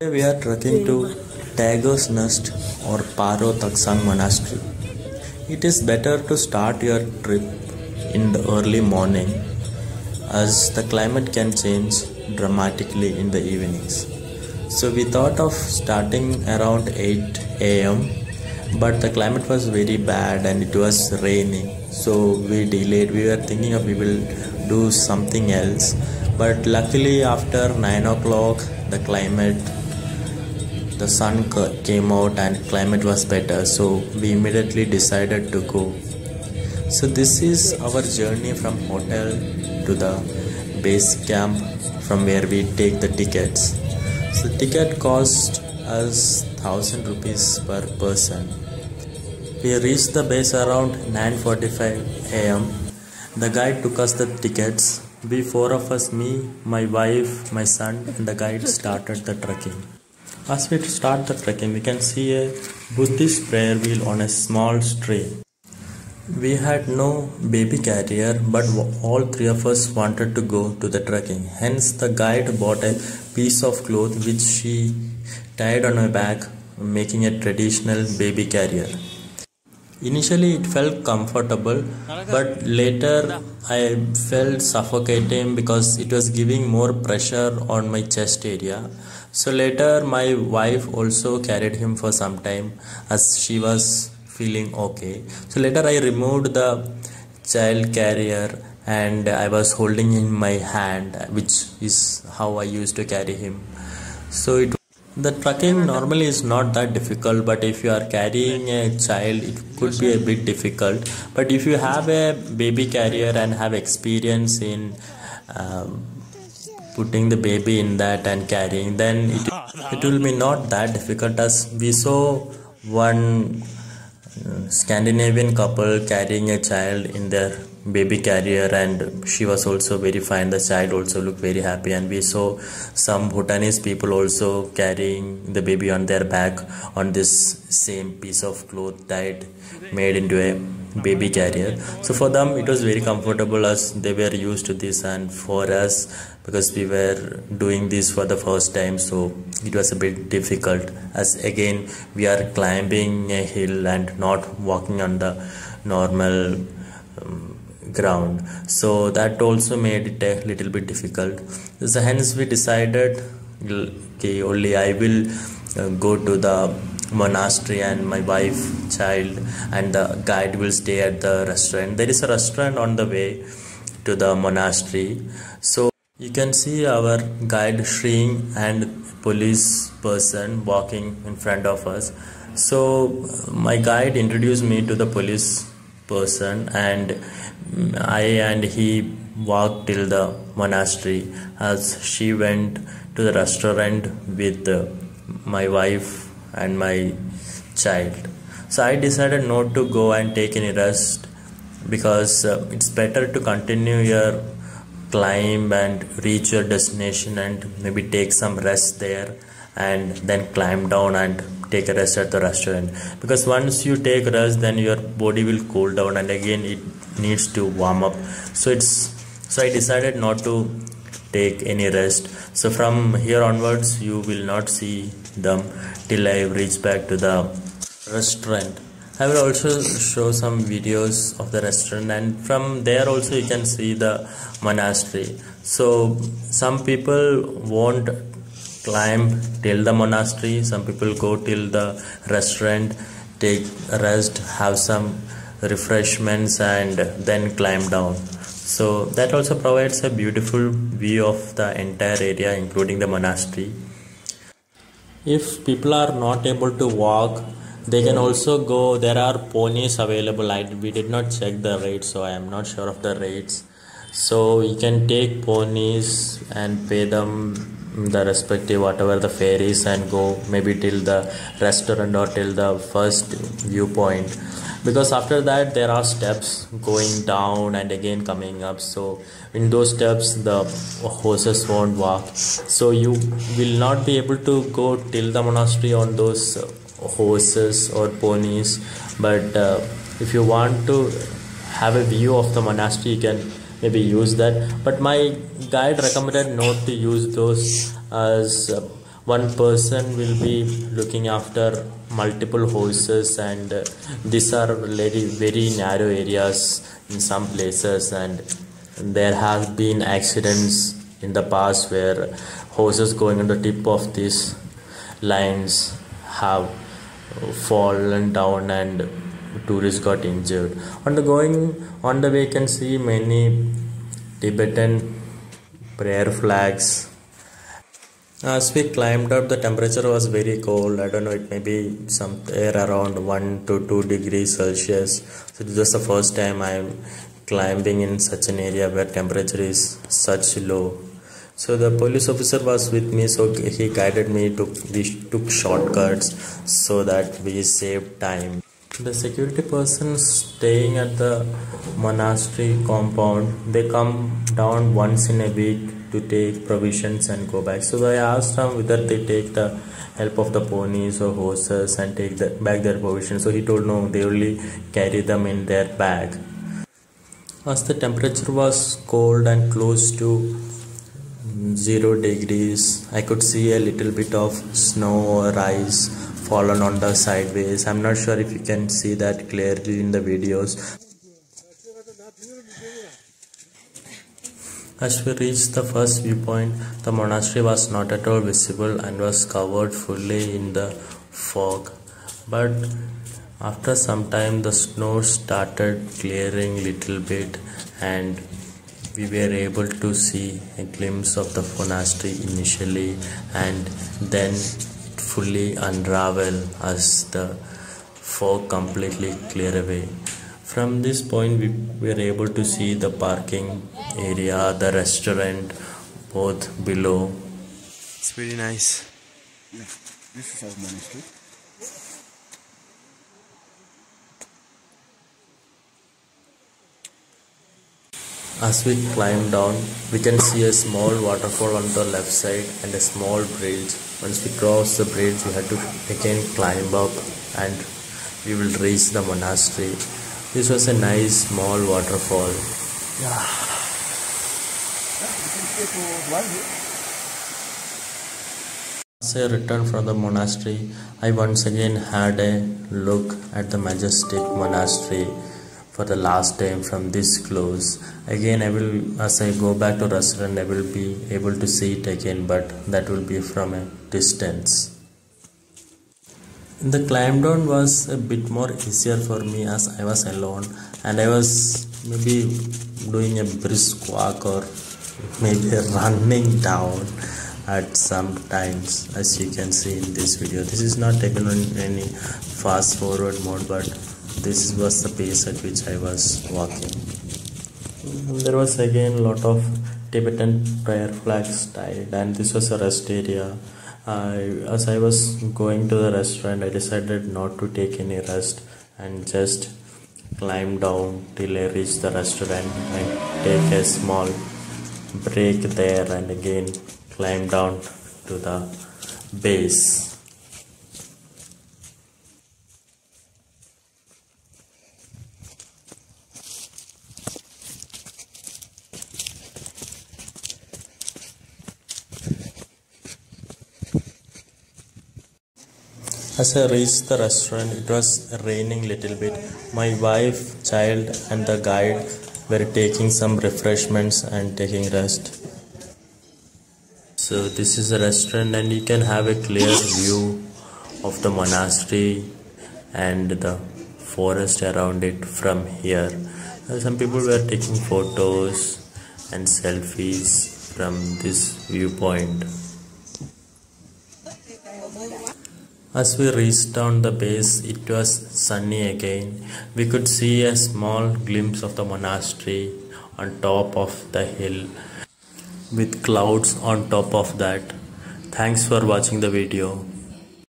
Today we are trekking to Tiger's Nest or Paro Taksang Monastery. It is better to start your trip in the early morning as the climate can change dramatically in the evenings. So we thought of starting around 8 am, but the climate was very bad and it was raining, so we delayed. We were thinking of we will do something else, but luckily after 9 o'clock the sun came out and climate was better, so we immediately decided to go. So this is our journey from hotel to the base camp from where we take the tickets. So ticket cost us 1000 rupees per person. We reached the base around 9:45 am. The guide took us the tickets. We four of us, me, my wife, my son and the guide started the trekking. As we start the trekking, we can see a Buddhist prayer wheel on a small stream. We had no baby carrier, but all three of us wanted to go to the trekking. Hence, the guide bought a piece of cloth which she tied on her back, making a traditional baby carrier. Initially, it felt comfortable, but later I felt suffocating because it was giving more pressure on my chest area. So later, my wife also carried him for some time as she was feeling okay. So later I removed the child carrier and I was holding in my hand, which is how I used to carry him. So the trekking normally is not that difficult, but if you are carrying a child it could be a bit difficult. But if you have a baby carrier and have experience in putting the baby in that and carrying, then it will be not that difficult, as we saw one Scandinavian couple carrying a child in their baby carrier and she was also very fine. The child also looked very happy, and we saw some Bhutanese people also carrying the baby on their back on this same piece of cloth made into a baby carrier. So for them it was very comfortable as they were used to this, and for us, because we were doing this for the first time, so it was a bit difficult, as again we are climbing a hill and not walking on the normal ground, so that also made it a little bit difficult. So hence we decided, okay, only I will go to the monastery and my wife, child and the guide will stay at the restaurant. There is a restaurant on the way to the monastery. So you can see our guide Shri and police person walking in front of us. So my guide introduced me to the police person, and I and he walked till the monastery as she went to the restaurant with my wife and my child. So I decided not to go and take any rest, because it's better to continue your climb and reach your destination and maybe take some rest there and then climb down and take a rest at the restaurant, because once you take rest then your body will cool down and again it needs to warm up. So I decided not to take any rest. So from here onwards you will not see them till I reach back to the restaurant. I will also show some videos of the restaurant, and from there also you can see the monastery. So some people won't climb till the monastery, some people go till the restaurant, take a rest, have some refreshments and then climb down. So that also provides a beautiful view of the entire area including the monastery. If people are not able to walk, they can also go. There are ponies available. We did not check the rates, so I am not sure of the rates. So you can take ponies and pay them the respective whatever the fare is and go maybe till the restaurant or till the first viewpoint, because after that there are steps going down and again coming up. So in those steps the horses won't walk, so you will not be able to go till the monastery on those horses or ponies. But if you want to have a view of the monastery, you can maybe use that. But my guide recommended not to use those, as one person will be looking after multiple horses, and these are very narrow areas in some places, and there have been accidents in the past where horses going on the tip of these lines have fallen down and tourists got injured. On the way, you can see many Tibetan prayer flags. As we climbed up, the temperature was very cold. I don't know, it may be somewhere around 1 to 2 degrees Celsius. So this was the first time I am climbing in such an area where temperature is such low. So the police officer was with me, so he guided me we took shortcuts so that we saved time. The security person staying at the monastery compound, they come down once in a week to take provisions and go back. So I asked them whether they take the help of the ponies or horses and take back their provisions. So he told no, they only carry them in their bag. As the temperature was cold and close to 0 degrees, I could see a little bit of snow or ice fallen on the sideways. I'm not sure if you can see that clearly in the videos. As we reached the first viewpoint, the monastery was not at all visible and was covered fully in the fog. But after some time, the snow started clearing little bit, and we were able to see a glimpse of the monastery initially, and then fully unravel as the fog completely clear away. From this point, we were able to see the parking area, the restaurant, both below. It's pretty nice. Yeah, this is our monastery. As we climb down, we can see a small waterfall on the left side and a small bridge. Once we cross the bridge, we have to again climb up and we will reach the monastery. This was a nice small waterfall. Yeah. As I returned from the monastery, I once again had a look at the majestic monastery for the last time from this close. Again, as I go back to restaurant, I will be able to see it again, but that will be from a distance. The climb down was a bit more easier for me as I was alone, and I was maybe doing a brisk walk or maybe running down at some times, as you can see in this video. This is not taken on any fast forward mode, but this was the pace at which I was walking. There was again a lot of Tibetan prayer flags tied, and this was a rest area. As I was going to the restaurant, I decided not to take any rest and just climb down till I reach the restaurant and take a small break there, and again climb down to the base. As I reached the restaurant, it was raining little bit. My wife, child and the guide were taking some refreshments and taking rest. So this is a restaurant, and you can have a clear view of the monastery and the forest around it from here. Some people were taking photos and selfies from this viewpoint. As we reached down the base, it was sunny again. We could see a small glimpse of the monastery on top of the hill with clouds on top of that. Thanks for watching the video.